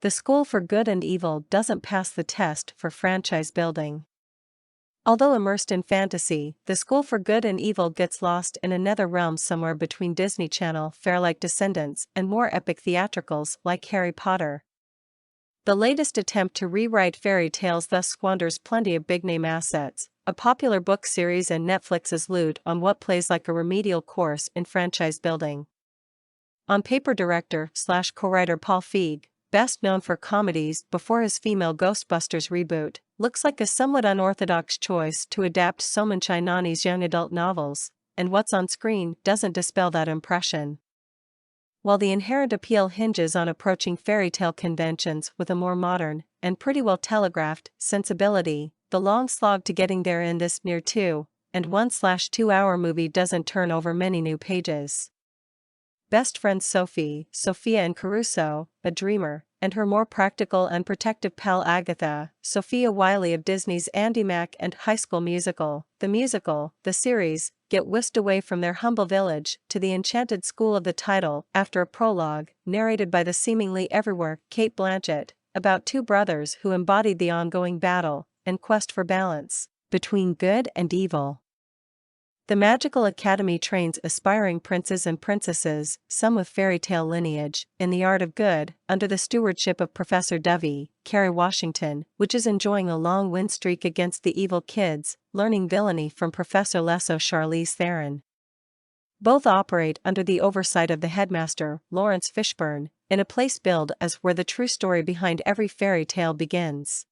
The School for Good and Evil doesn't pass the test for franchise building. Although immersed in fantasy, The School for Good and Evil gets lost in another realm somewhere between Disney Channel fare like Descendants and more epic theatricals like Harry Potter. The latest attempt to rewrite fairy tales thus squanders plenty of big-name assets, a popular book series and Netflix's loot on what plays like a remedial course in franchise building. On-paper director/co-writer Paul Feig, best known for comedies before his female Ghostbusters reboot, looks like a somewhat unorthodox choice to adapt Soman Chainani's young adult novels, and what's on screen doesn't dispel that impression. While the inherent appeal hinges on approaching fairy tale conventions with a more modern, and pretty well telegraphed, sensibility, the long slog to getting there in this near 2-and-1/2-hour movie doesn't turn over many new pages. Best friends Sophia and Caruso, a dreamer, and her more practical and protective pal Agatha, Sophia Wiley of Disney's Andy Mack and High School Musical, the series, get whisked away from their humble village to the enchanted school of the title after a prologue, narrated by the seemingly everywhere Cate Blanchett, about two brothers who embodied the ongoing battle and quest for balance between good and evil. The Magical Academy trains aspiring princes and princesses, some with fairy tale lineage, in the art of good, under the stewardship of Professor Dovey, Kerry Washington, which is enjoying a long win streak against the evil kids, learning villainy from Professor Lesso Charlize Theron. Both operate under the oversight of the headmaster, Lawrence Fishburne, in a place billed as where the true story behind every fairy tale begins.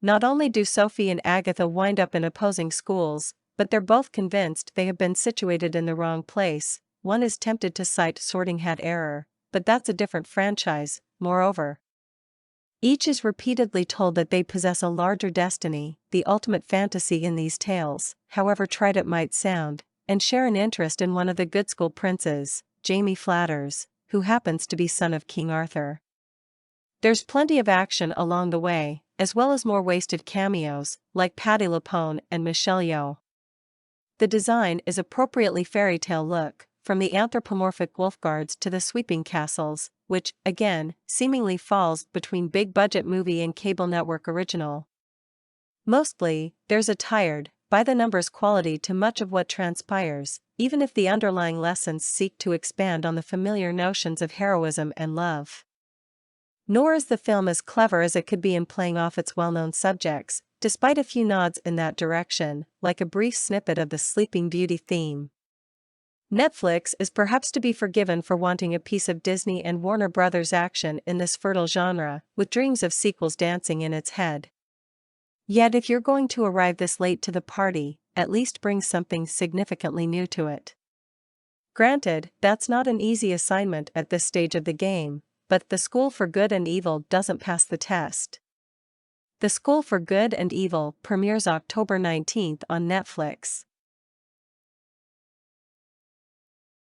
Not only do Sophie and Agatha wind up in opposing schools, but they're both convinced they have been situated in the wrong place. One is tempted to cite Sorting Hat error, but that's a different franchise. Moreover, each is repeatedly told that they possess a larger destiny, the ultimate fantasy in these tales, however trite it might sound, and share an interest in one of the good school princes, Jamie Flatters, who happens to be son of King Arthur. There's plenty of action along the way, as well as more wasted cameos, like Patti LuPone and Michelle Yeoh. The design is appropriately fairy tale look, from the anthropomorphic wolf guards to the sweeping castles, which, again, seemingly falls between big-budget movie and cable network original. Mostly, there's a tired, by-the-numbers quality to much of what transpires, even if the underlying lessons seek to expand on the familiar notions of heroism and love. Nor is the film as clever as it could be in playing off its well-known subjects, despite a few nods in that direction, like a brief snippet of the Sleeping Beauty theme. Netflix is perhaps to be forgiven for wanting a piece of Disney and Warner Brothers action in this fertile genre, with dreams of sequels dancing in its head. Yet if you're going to arrive this late to the party, at least bring something significantly new to it. Granted, that's not an easy assignment at this stage of the game, but The School for Good and Evil doesn't pass the test. The School for Good and Evil premieres October 19 on Netflix.